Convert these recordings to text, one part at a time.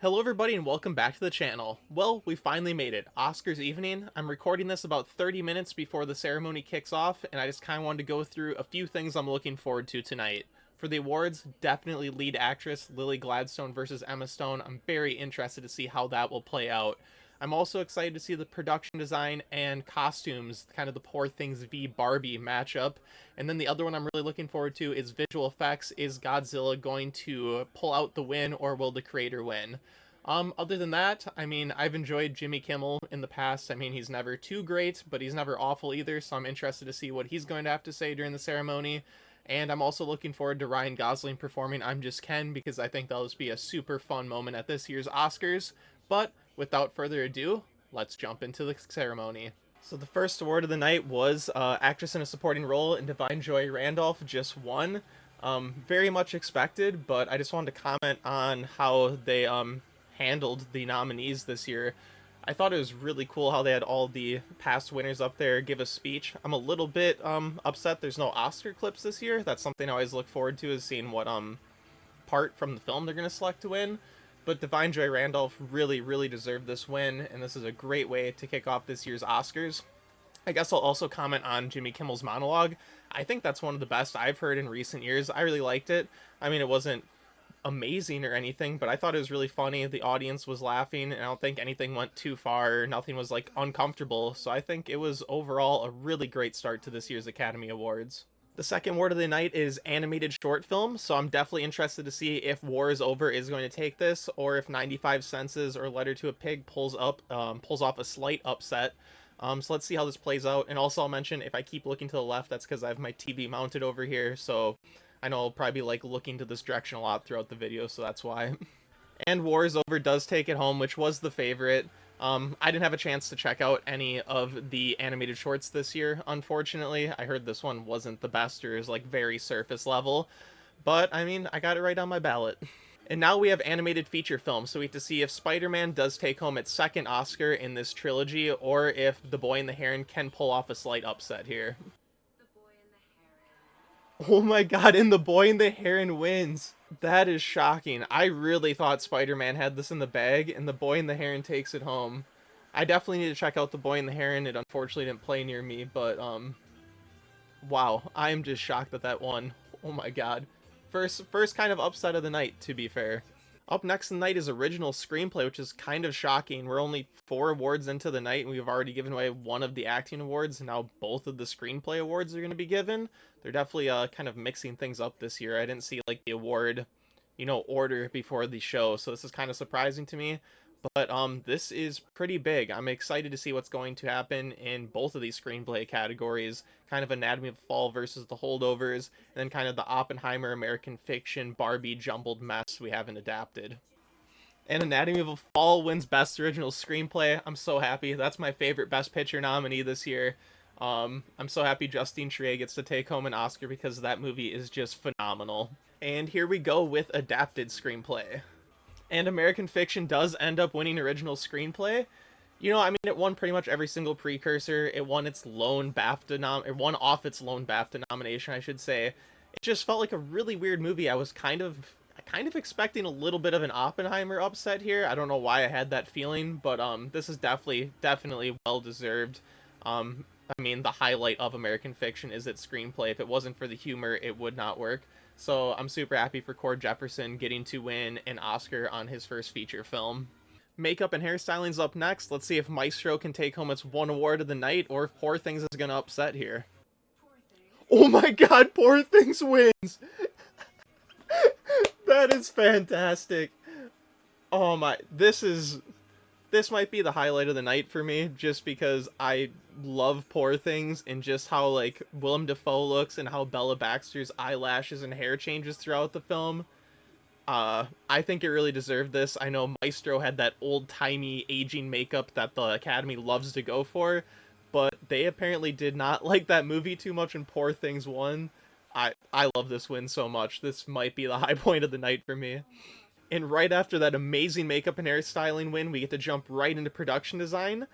Hello everybody and welcome back to the channel. Well, we finally made it. Oscars evening. I'm recording this about 30 minutes before the ceremony kicks off, and I just kind of wanted to go through a few things I'm looking forward to tonight. For the awards, definitely lead actress Lily Gladstone versus Emma Stone. I'm very interested to see how that will play out. I'm also excited to see the production design and costumes, kind of the Poor Things v Barbie matchup. And then the other one I'm really looking forward to is visual effects. Is Godzilla going to pull out the win, or will the creator win? Other than that, I mean, I've enjoyed Jimmy Kimmel in the past. I mean, he's never too great, but he's never awful either, so I'm interested to see what he's going to have to say during the ceremony. And I'm also looking forward to Ryan Gosling performing I'm Just Ken, because I think that'll just be a super fun moment at this year's Oscars. But without further ado, let's jump into the ceremony. So the first award of the night was Actress in a Supporting Role, and Divine Joy Randolph just won. Very much expected, but I just wanted to comment on how they handled the nominees this year. I thought it was really cool how they had all the past winners up there give a speech. I'm a little bit upset there's no Oscar clips this year. That's something I always look forward to, is seeing what part from the film they're going to select to win. But Divine Joy Randolph really deserved this win, and this is a great way to kick off this year's Oscars. I guess I'll also comment on Jimmy Kimmel's monologue. I think that's one of the best I've heard in recent years. I really liked it. I mean, it wasn't amazing or anything, but I thought it was really funny. The audience was laughing, and I don't think anything went too far. Nothing was, like, uncomfortable. So I think it was overall a really great start to this year's Academy Awards. The second award of the night is animated short film, so I'm definitely interested to see if War is Over is going to take this, or if 95 Senses or Letter to a Pig pulls off a slight upset. So let's see how this plays out. And also I'll mention, if I keep looking to the left, that's because I have my TV mounted over here, so I know I'll probably be like looking to this direction a lot throughout the video, so that's why. And War is Over does take it home, which was the favorite. I didn't have a chance to check out any of the animated shorts this year, unfortunately. I heard this one wasn't the best, or is like very surface level. But, I mean, I got it right on my ballot. And now we have animated feature film, so we have to see if Spider-Man does take home its second Oscar in this trilogy, or if The Boy and the Heron can pull off a slight upset here. The Boy and the Heron. Oh my god, and The Boy and the Heron wins. That is shocking. I really thought Spider-Man had this in the bag, and The Boy and the Heron takes it home. I definitely need to check out The Boy and the Heron. It unfortunately didn't play near me, but, wow. I'm just shocked that that won. Oh my god. First kind of upset of the night, to be fair. Up next in the night is Original Screenplay, which is kind of shocking. We're only 4 awards into the night, and we've already given away one of the acting awards, and now both of the screenplay awards are going to be given. They're definitely kind of mixing things up this year. I didn't see, like, the award, order before the show, so this is kind of surprising to me. But this is pretty big. I'm excited to see what's going to happen in both of these screenplay categories. Kind of Anatomy of a Fall versus The Holdovers, and then kind of the Oppenheimer, American Fiction, Barbie jumbled mess we haven't adapted. And Anatomy of a Fall wins Best Original Screenplay. I'm so happy. That's my favorite Best Picture nominee this year. I'm so happy Justine Triet gets to take home an Oscar, because that movie is just phenomenal. And here we go with Adapted Screenplay. And American Fiction does end up winning Original Screenplay. I mean, it won pretty much every single precursor. It won its lone BAFTA it won off its lone BAFTA nomination, I should say. It just felt like a really weird movie. I was kind of expecting a little bit of an Oppenheimer upset here. I don't know why I had that feeling, but this is definitely well deserved. I mean, the highlight of American Fiction is its screenplay. If it wasn't for the humor, it would not work. So I'm super happy for Cord Jefferson getting to win an Oscar on his first feature film. Makeup and hairstyling's up next. Let's see if Maestro can take home its one award of the night, or if Poor Things is gonna upset here. Poor Thing. Oh my god, Poor Things wins! That is fantastic. Oh my, this might be the highlight of the night for me, just because I love Poor Things, and just how, like, Willem Dafoe looks, and how Bella Baxter's eyelashes and hair changes throughout the film. I think it really deserved this. I know Maestro had that old-timey aging makeup that the Academy loves to go for, but they apparently did not like that movie too much, and Poor Things won. I love this win so much. This might be the high point of the night for me. And right after that amazing makeup and hairstyling win, we get to jump right into production design.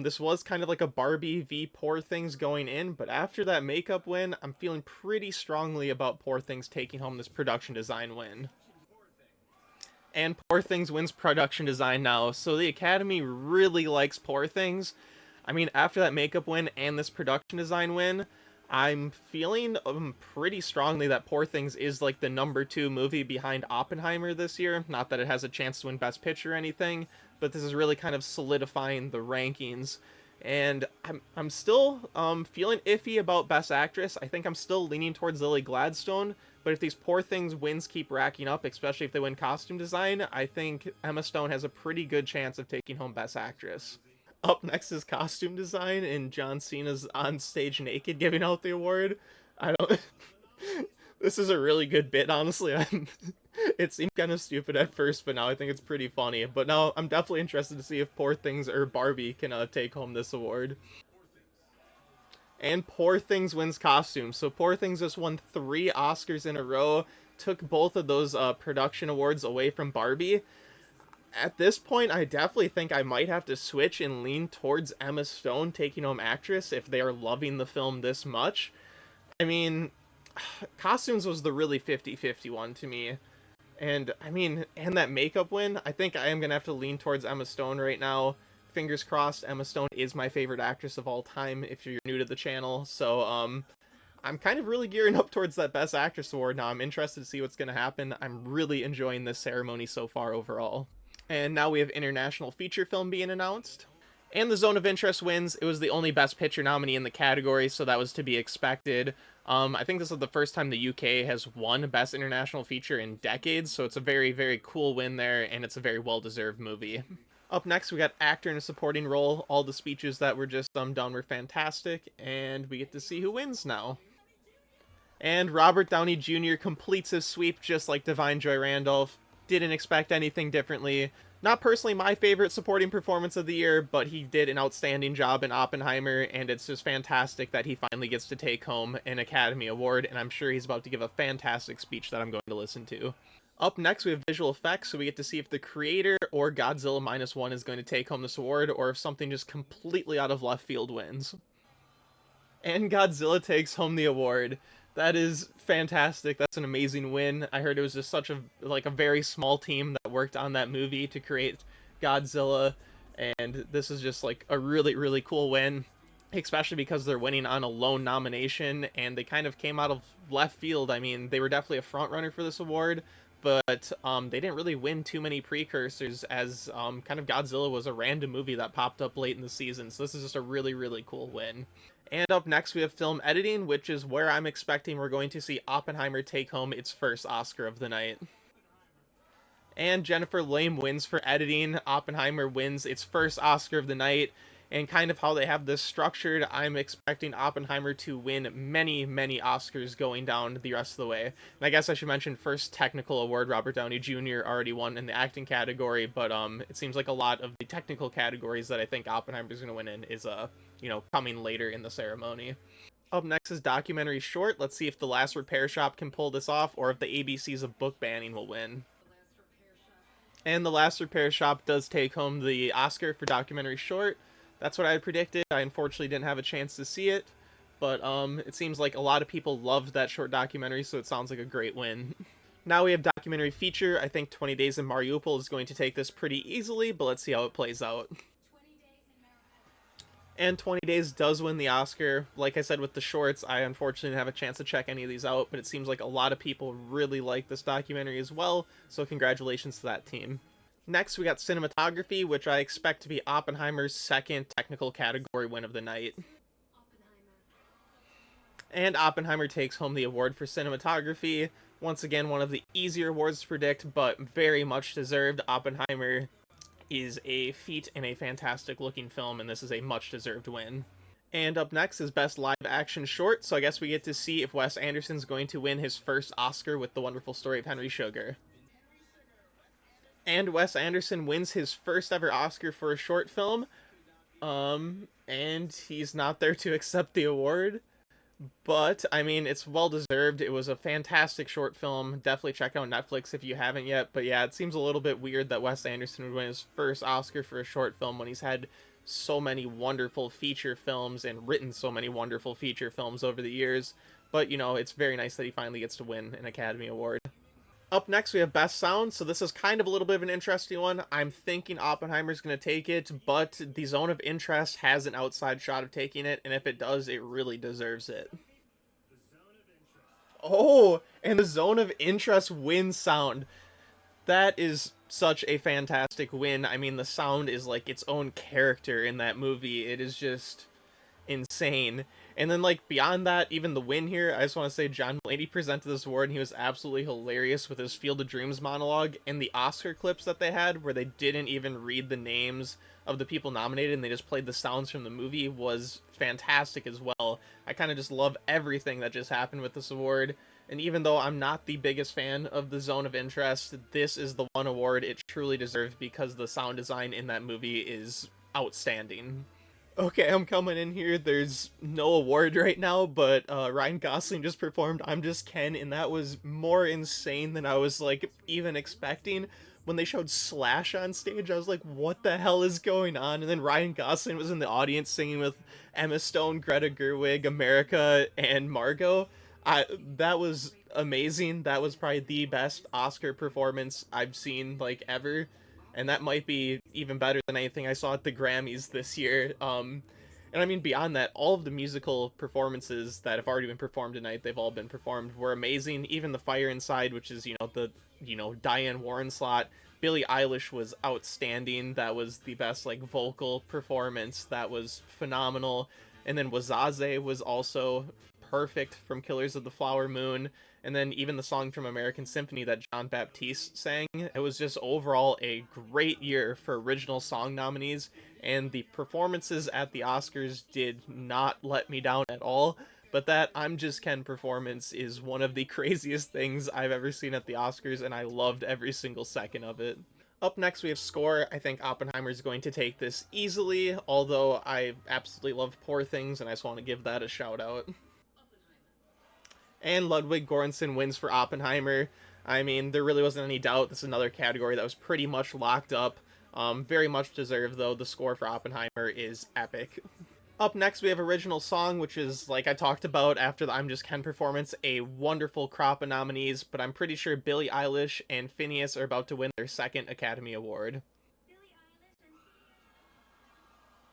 This was kind of like a Barbie v Poor Things going in, but after that makeup win, I'm feeling pretty strongly about Poor Things taking home this production design win. And Poor Things wins production design now, so the Academy really likes Poor Things. I mean, after that makeup win and this production design win, I'm feeling pretty strongly that Poor Things is like the number two movie behind Oppenheimer this year. Not that it has a chance to win Best Picture or anything, but this is really kind of solidifying the rankings. And I'm still feeling iffy about Best Actress. I think I'm still leaning towards Lily Gladstone, but if these Poor Things wins keep racking up, especially if they win costume design, I think Emma Stone has a pretty good chance of taking home Best Actress. Up next is costume design, and John Cena's on stage naked giving out the award. I don't. This is a really good bit, honestly. It seemed kind of stupid at first, but now I think it's pretty funny. But now I'm definitely interested to see if Poor Things or Barbie can take home this award. And Poor Things wins costume. So Poor Things just won 3 Oscars in a row, took both of those production awards away from Barbie. At this point, I definitely think I might have to switch and lean towards Emma Stone taking home actress if they are loving the film this much. I mean, costumes was the really 50-50 one to me. And I mean, and that makeup win, I think I am going to have to lean towards Emma Stone right now. Fingers crossed, Emma Stone is my favorite actress of all time if you're new to the channel. So, I'm kind of really gearing up towards that Best Actress award now. I'm interested to see what's going to happen. I'm really enjoying this ceremony so far overall. And now we have international feature film being announced. And the Zone of Interest wins. It was the only Best Picture nominee in the category, so that was to be expected. I think this is the first time the UK has won Best International Feature in decades, so it's a very, very cool win there, and it's a very well-deserved movie. Up next, we got actor in a supporting role. All the speeches that were just done were fantastic, and we get to see who wins now. And Robert Downey Jr. completes his sweep just like Divine Joy Randolph. Didn't expect anything differently. Not personally my favorite supporting performance of the year, but he did an outstanding job in Oppenheimer, and it's just fantastic that he finally gets to take home an Academy Award, and I'm sure he's about to give a fantastic speech that I'm going to listen to. Up next, we have visual effects, so we get to see if the creator or Godzilla Minus One is going to take home this award, or if something just completely out of left field wins. And Godzilla takes home the award. That is fantastic. That's an amazing win. I heard it was just such a very small team that worked on that movie to create Godzilla, and this is just like a really really cool win, especially because they're winning on a lone nomination and they kind of came out of left field. I mean, they were definitely a front runner for this award, but they didn't really win too many precursors as kind of Godzilla was a random movie that popped up late in the season. So this is just a really really cool win. And up next, we have film editing, which is where I'm expecting we're going to see Oppenheimer take home its first Oscar of the night. And Jennifer Lame wins for editing. Oppenheimer wins its first Oscar of the night. And kind of how they have this structured, I'm expecting Oppenheimer to win many, many Oscars going down the rest of the way. And I guess I should mention first technical award, Robert Downey Jr. already won in the acting category, but it seems like a lot of the technical categories that I think Oppenheimer's going to win in is coming later in the ceremony. Up next is documentary short. Let's see if The Last Repair Shop can pull this off, or if the ABCs of book banning will win. And The Last Repair Shop does take home the Oscar for documentary short. That's what I had predicted. I unfortunately didn't have a chance to see it, but it seems like a lot of people loved that short documentary, so it sounds like a great win. Now we have documentary feature. I think 20 Days in Mariupol is going to take this pretty easily, but let's see how it plays out. And 20 Days does win the Oscar. Like I said with the shorts, I unfortunately didn't have a chance to check any of these out, but it seems like a lot of people really like this documentary as well, so congratulations to that team. Next, we got cinematography, which I expect to be Oppenheimer's second technical category win of the night. And Oppenheimer takes home the award for cinematography. Once again, one of the easier awards to predict, but very much deserved. Oppenheimer is a feat and a fantastic looking film, and this is a much deserved win. And up next is Best Live Action Short, so I guess we get to see if Wes Anderson's going to win his first Oscar with The Wonderful Story of Henry Sugar. And Wes Anderson wins his first ever Oscar for a short film. And he's not there to accept the award. But, I mean, it's well deserved. It was a fantastic short film. Definitely check out Netflix if you haven't yet. But yeah, it seems a little bit weird that Wes Anderson would win his first Oscar for a short film when he's had so many wonderful feature films and written so many wonderful feature films over the years. But, it's very nice that he finally gets to win an Academy Award. Up next, we have Best Sound. So this is kind of a little bit of an interesting one. I'm thinking Oppenheimer's going to take it, but the Zone of Interest has an outside shot of taking it, and if it does, it really deserves it. Oh, and the Zone of Interest wins sound. That is such a fantastic win. I mean, the sound is like its own character in that movie. It is just insane. And then like beyond that, even the win here, I just want to say John Mulaney presented this award and he was absolutely hilarious with his Field of Dreams monologue, and the Oscar clips that they had where they didn't even read the names of the people nominated and they just played the sounds from the movie was fantastic as well. I kind of just love everything that just happened with this award. And even though I'm not the biggest fan of the Zone of Interest, this is the one award it truly deserves because the sound design in that movie is outstanding. Okay, I'm coming in here. There's no award right now, but Ryan Gosling just performed I'm Just Ken, and that was more insane than I was like even expecting. When they showed Slash on stage, I was like, what the hell is going on? And then Ryan Gosling was in the audience singing with Emma Stone, Greta Gerwig, America, and Margot. That was amazing. That was probably the best Oscar performance I've seen like ever, and that might be even better than anything I saw at the Grammys this year. And I mean, beyond that, all of the musical performances that have already been performed tonight, they've all been performed, were amazing. Even the Fire Inside, which is the Diane Warren slot. Billie Eilish was outstanding. That was the best like vocal performance. That was phenomenal. And then Wazaze was also perfect from Killers of the Flower Moon. And then even the song from American Symphony that John Baptiste sang. It was just overall a great year for original song nominees, and the performances at the Oscars did not let me down at all. But that I'm Just Ken performance is one of the craziest things I've ever seen at the Oscars, and I loved every single second of it. Up next, we have Score. I think Oppenheimer is going to take this easily, although I absolutely love Poor Things, and I just want to give that a shout out. And Ludwig Göransson wins for Oppenheimer. I mean, there really wasn't any doubt. This is another category that was pretty much locked up. Very much deserved, though. The score for Oppenheimer is epic. Up next, we have Original Song, which is, like I talked about after the I'm Just Ken performance, a wonderful crop of nominees, but I'm pretty sure Billie Eilish and Phineas are about to win their second Academy Award.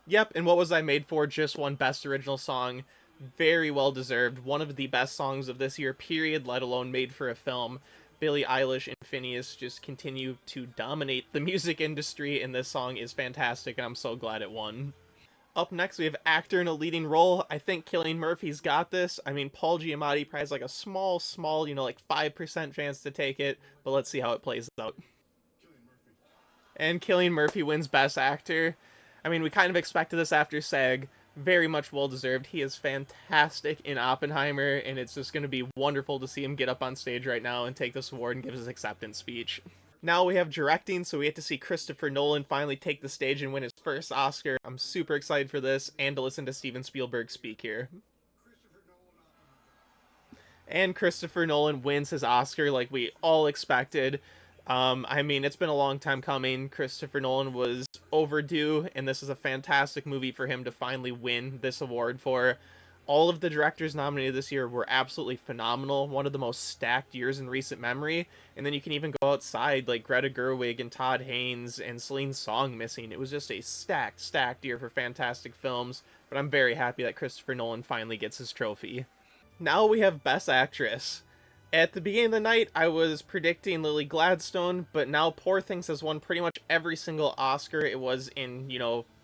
Yep, and What Was I Made For just won Best Original Song. Very well deserved. One of the best songs of this year, period, let alone made for a film. Billie Eilish and Phineas just continue to dominate the music industry, and this song is fantastic, and I'm so glad it won. Up next, we have Actor in a Leading Role. I think Cillian Murphy's got this. I mean, Paul Giamatti probably has like a small, like 5% chance to take it, but let's see how it plays out. And Cillian Murphy wins Best Actor. I mean, we kind of expected this after SAG. Very much well deserved. He is fantastic in Oppenheimer, and it's just going to be wonderful to see him get up on stage right now and take this award and give his acceptance speech. Now we have directing, so we get to see Christopher Nolan finally take the stage and win his first Oscar. I'm super excited for this, and to listen to Steven Spielberg speak here. And Christopher Nolan wins his Oscar like we all expected. I mean, it's been a long time coming. Christopher Nolan was overdue, and this is a fantastic movie for him to finally win this award for. All of the directors nominated this year were absolutely phenomenal. One of the most stacked years in recent memory. And then you can even go outside, like Greta Gerwig and Todd Haynes and Celine Song missing. It was just a stacked year for fantastic films. But I'm very happy that Christopher Nolan finally gets his trophy. Now we have Best Actress. At the beginning of the night, I was predicting Lily Gladstone, but now Poor Things has won pretty much every single Oscar it was in,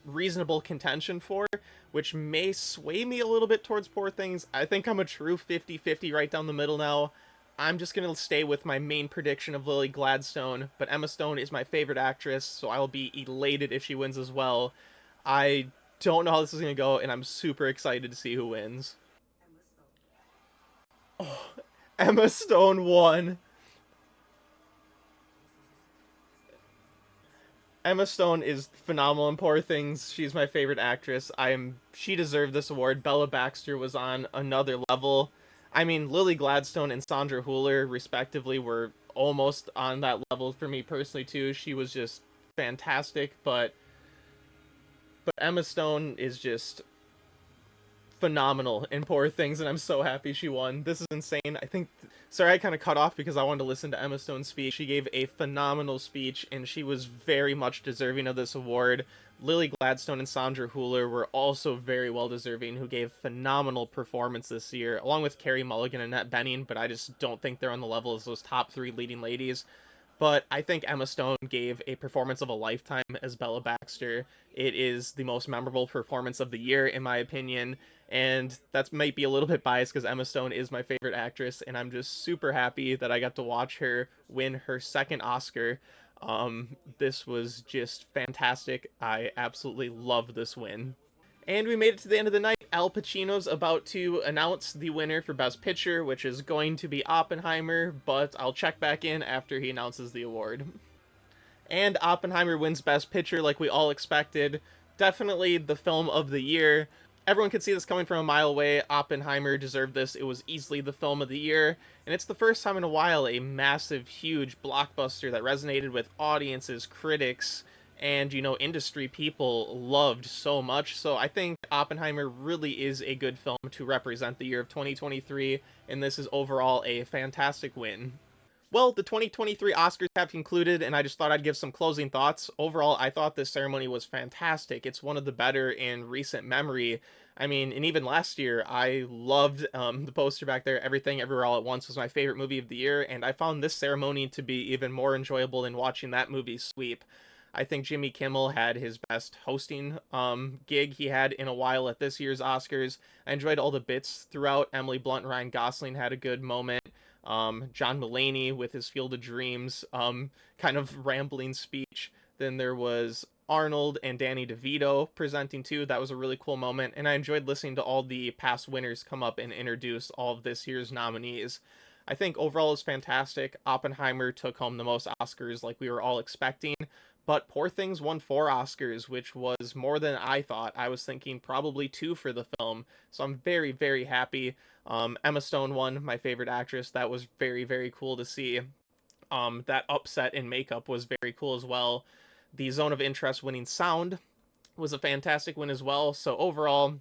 reasonable contention for, which may sway me a little bit towards Poor Things. I think I'm a true 50-50 right down the middle now. I'm just going to stay with my main prediction of Lily Gladstone, but Emma Stone is my favorite actress, so I will be elated if she wins as well. I don't know how this is going to go, and I'm super excited to see who wins. Oh, Emma Stone won. Emma Stone is phenomenal in Poor Things. She's my favorite actress. She deserved this award. Bella Baxter was on another level. I mean, Lily Gladstone and Sandra Hüller, respectively, were almost on that level for me personally too. She was just fantastic, but Emma Stone is just phenomenal in Poor Things, and I'm so happy she won. This is insane. I think, sorry, I kind of cut off because I wanted to listen to Emma Stone's speech. She gave a phenomenal speech, and she was very much deserving of this award. Lily Gladstone and Sandra Hüller were also very well deserving, who gave phenomenal performance this year, along with Carey Mulligan and Annette Bening, but I just don't think they're on the level as those top three leading ladies. But I think Emma Stone gave a performance of a lifetime as Bella Baxter. It is the most memorable performance of the year, in my opinion. And that might be a little bit biased because Emma Stone is my favorite actress, and I'm just super happy that I got to watch her win her second Oscar. This was just fantastic. I absolutely love this win. And we made it to the end of the night. Al Pacino's about to announce the winner for Best Picture, which is going to be Oppenheimer, but I'll check back in after he announces the award. And Oppenheimer wins Best Picture like we all expected. Definitely the film of the year. Everyone could see this coming from a mile away. Oppenheimer deserved this. It was easily the film of the year. And it's the first time in a while a massive, huge blockbuster that resonated with audiences, critics, and, industry people loved so much. So I think Oppenheimer really is a good film to represent the year of 2023. And this is overall a fantastic win. Well, the 2023 Oscars have concluded, and I just thought I'd give some closing thoughts. Overall, I thought this ceremony was fantastic. It's one of the better in recent memory. I mean, and even last year, I loved the poster back there. Everything, Everywhere, All at Once was my favorite movie of the year, and I found this ceremony to be even more enjoyable than watching that movie sweep. I think Jimmy Kimmel had his best hosting gig he had in a while at this year's Oscars. I enjoyed all the bits throughout. Emily Blunt and Ryan Gosling had a good moment. John Mulaney with his Field of Dreams kind of rambling speech. Then there was Arnold and Danny DeVito presenting too. That was a really cool moment, and I enjoyed listening to all the past winners come up and introduce all of this year's nominees. I think overall is fantastic. Oppenheimer took home the most Oscars like we were all expecting, but Poor Things won 4 Oscars, which was more than I thought. I was thinking probably 2 for the film, so I'm very, very happy. Emma Stone won, my favorite actress. That was very, very cool to see. That upset in makeup was very cool as well. The Zone of Interest winning sound was a fantastic win as well. So overall,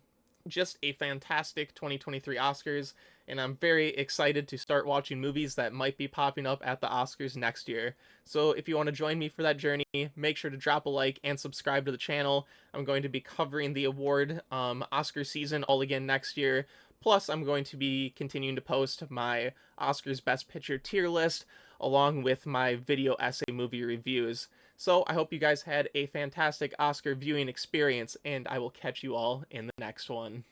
just a fantastic 2023 Oscars, and I'm very excited to start watching movies that might be popping up at the Oscars next year. So if you want to join me for that journey, make sure to drop a like and subscribe to the channel. I'm going to be covering the award Oscar season all again next year. Plus, I'm going to be continuing to post my Oscars Best Picture tier list along with my video essay movie reviews. So I hope you guys had a fantastic Oscar viewing experience, and I will catch you all in the next one.